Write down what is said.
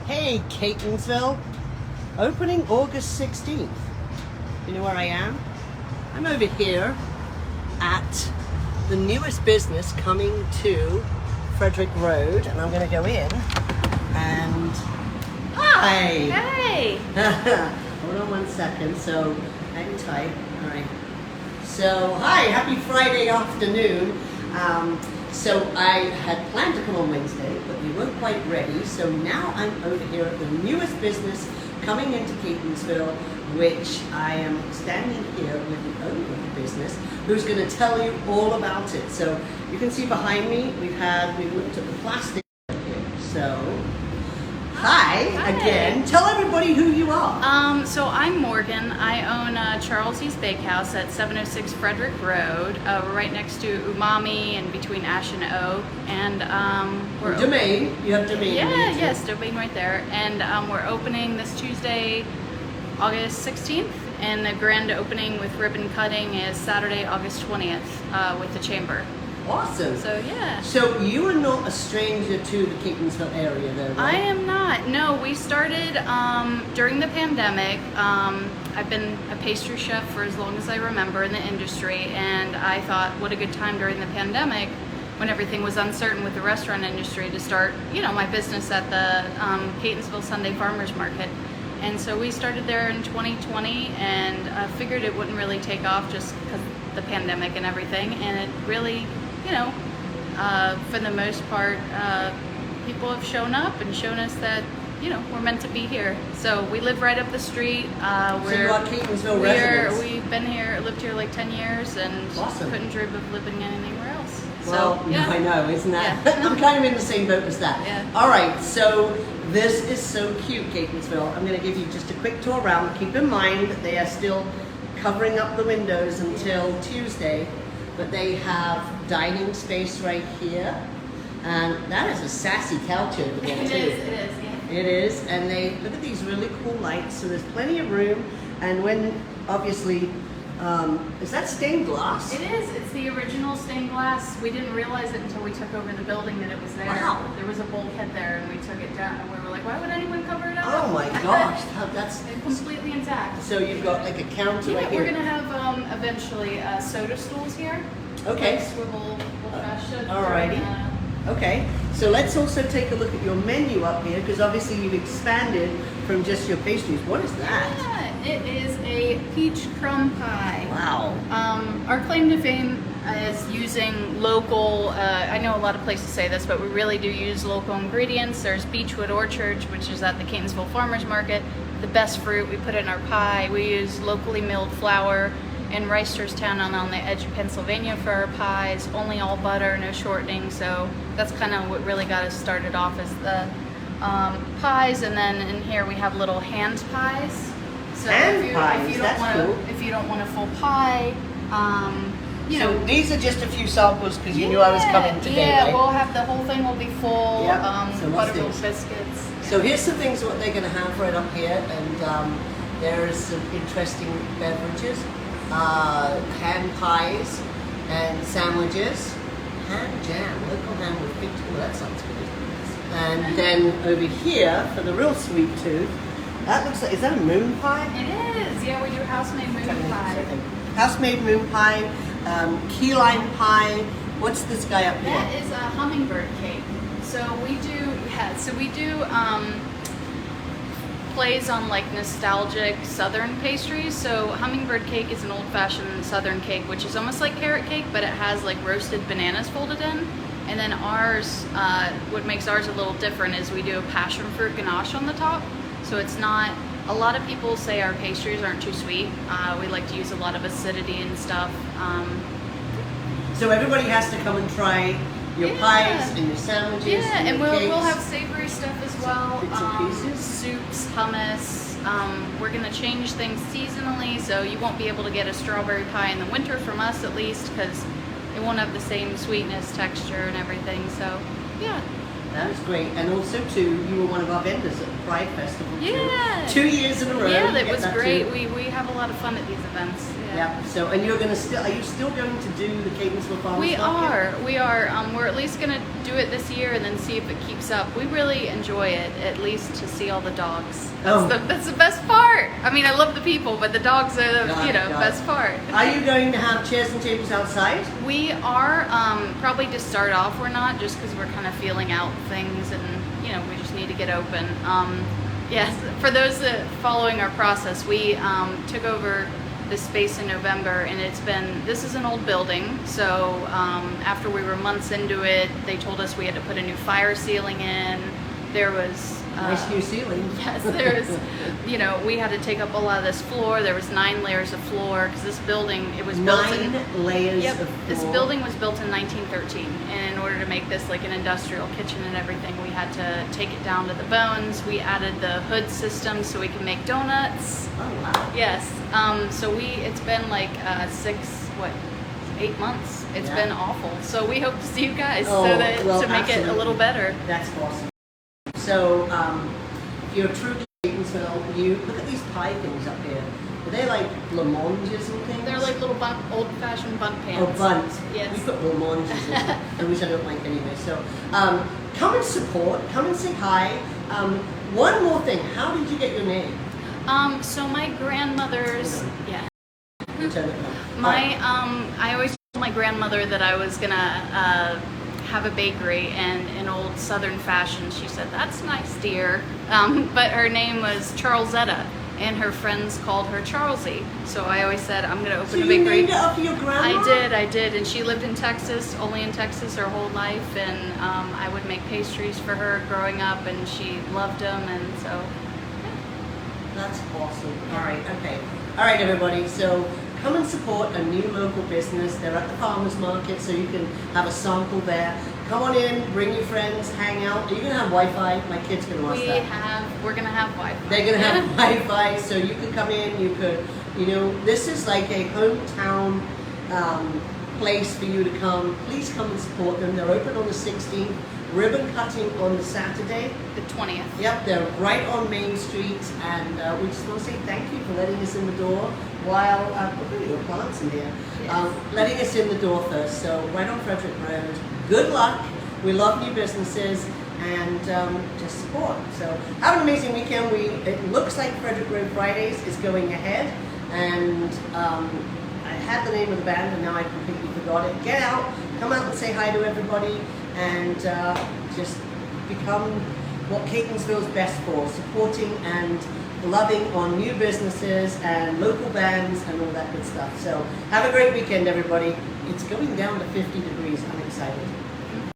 Hey, Catonsville. Opening August 16th. You know where I am? I'm over here at the newest business coming to Frederick Road, and I'm going to go in and... Hi! Hey! Hold on 1 second. So, hang tight. All right. So, hi! Happy Friday afternoon. So I had planned to come on Wednesday, but we weren't quite ready. So now I'm over here at the newest business coming into Catonsville, which I am standing here with the owner of the business, who's going to tell you all about it. So you can see behind me, we've looked at the plastic here. So, hi again. Tell everybody who you are. So I'm Morgan. I own Charlesys Bakehouse at 706 Frederick Road. We're right next to Umami and between Ash and Oak. And we're Domain. You have domain. Yes, domain right there. And we're opening this Tuesday, August 16th. And the grand opening with ribbon cutting is Saturday, August 20th with the chamber. Awesome. So yeah. So you are not a stranger to the Catonsville area, though, right? I am not. No, we started during the pandemic. I've been a pastry chef for as long as I remember in the industry, and I thought, what a good time during the pandemic, when everything was uncertain with the restaurant industry, to start, my business at the Catonsville Sunday Farmers Market. And so we started there in 2020, and figured it wouldn't really take off just because of the pandemic and everything, and it really, for the most part, people have shown up and shown us that, we're meant to be here. So we live right up the street. So you are Catonsville residents? We've been here, lived here like 10 years, and awesome. Couldn't dream of living anywhere else. Well, so, yeah. I know, isn't that? Yeah. I'm kind of in the same boat as that. Yeah. All right, so this is so cute, Catonsville. I'm going to give you just a quick tour around. Keep in mind that they are still covering up the windows until Tuesday, but they have dining space right here, and that is a sassy couch over there too. It is, yeah. It is, and they look at these really cool lights. So there's plenty of room, and when obviously, is that stained glass? It is. It's the original stained glass. We didn't realize it until we took over the building that it was there. Wow. There was a bulkhead there, and we took it down, and we were like, why would anyone cover it up? Oh my gosh, that's It's completely intact. so you've got like a counter right here. We're gonna have eventually soda stools here. Okay. Like swivel old-fashioned. Alrighty. Okay, so let's also take a look at your menu up here, because obviously you've expanded from just your pastries. What is that? Yeah, it is a peach crumb pie. Wow. Our claim to fame is using local, I know a lot of places say this, but we really do use local ingredients. There's Beechwood Orchard, which is at the Catonsville Farmers Market. The best fruit we put in our pie. We use locally milled flour in Reisterstown and on the edge of Pennsylvania for our pies. Only all butter, no shortening. So that's kind of what really got us started off as the pies. And then in here we have little hand pies. So if you don't want a full pie, So these are just a few samples because you knew I was coming today, Yeah, right? we'll have the whole thing will be full. Yeah. So what's buttermilk this? biscuits. So here's some things what they're going to have right up here, and there's some interesting beverages, ham pies and sandwiches, ham jam, local ham with big tool. That sounds good. And then over here for the real sweet tooth, that looks like, is that a moon pie? It is. Yeah, we do house-made moon pie. House-made moon pie, key lime pie. What's this guy up here? That is a hummingbird cake. So we do plays on like nostalgic southern pastries. So hummingbird cake is an old-fashioned southern cake, which is almost like carrot cake, but it has like roasted bananas folded in. And then ours, what makes ours a little different is we do a passion fruit ganache on the top. So it's not, a lot of people say our pastries aren't too sweet. We like to use a lot of acidity and stuff. So everybody has to come and try your pies and your sandwiches. Yeah, and your we'll have savory stuff as well. Bits and pieces. Soups, hummus. We're gonna change things seasonally, so you won't be able to get a strawberry pie in the winter from us, at least, because it won't have the same sweetness, texture, and everything. So, yeah. That was great. And also, too, you were one of our vendors at the Pride Festival, Yeah. too. 2 years in a row. Yeah, You that get was great. too. We have a lot of fun at these events. Yeah. So, and you're going to still, are you still going to do the Catonsville Farmers We Market? we are. We're at least going to do it this year and then see if it keeps up. We really enjoy it, at least to see all the dogs. That's the best part. I mean, I love the people, but the dogs are the best part. Are you going to have chairs and tables outside? We are, probably to start off we're not, just because we're kind of feeling out things and, we just need to get open. Yes, for those that following our process, we took over this space in November, and this is an old building, so after we were months into it, they told us we had to put a new fire ceiling in. There was nice new ceiling. Yes, there was, we had to take up a lot of this floor. There was 9 layers of floor, because this building, it was built in... 9 layers of floor. This building was built in 1913, and in order to make this like an industrial kitchen and everything, we had to take it down to the bones. We added the hood system so we can make donuts. Oh, wow. Yes, so it's been like 8 months. It's been awful. So we hope to see you guys to make it a little better. That's awesome. So, if you're true to Catonsville, you look at these pie things up here. Are they like blancmanges and things? They're like little old-fashioned bun pans. Oh, buns. Yes. We put blancmanges in it, which I don't like anyway. So, come and support. Come and say hi. One more thing. How did you get your name? So my grandmother's, Turn it on. I always told my grandmother that I was gonna have a bakery, and in old Southern fashion, she said, "That's nice, dear." But her name was Charlesetta, and her friends called her Charlesy. So I always said, "I'm gonna open a bakery." So you named it after your grandma? I did, and she lived in Texas, only in Texas her whole life, and I would make pastries for her growing up, and she loved them, and so. That's awesome. All right, okay. All right, everybody. So come and support a new local business. They're at the farmers market, so you can have a sample there. Come on in, bring your friends, hang out. Are you gonna have Wi-Fi? My kid's gonna watch that. We're gonna have Wi-Fi. They're gonna have Wi-Fi, so you could come in. You could, this is like a hometown place for you to come. Please come and support them. They're open on the 16th. Ribbon cutting on the Saturday. The 20th. Yep, they're right on Main Street, and we just want to say thank you for letting us in the door while we're putting your plants in here. Yes. Letting us in the door first. So right on Frederick Road. Good luck. We love new businesses, and just support. So have an amazing weekend. It looks like Frederick Road Fridays is going ahead, and I had the name of the band, and now I completely forgot it. Get out, come out and say hi to everybody, and just become what Catonsville is best for, supporting and loving on new businesses and local bands and all that good stuff. So have a great weekend, everybody. It's going down to 50 degrees. I'm excited.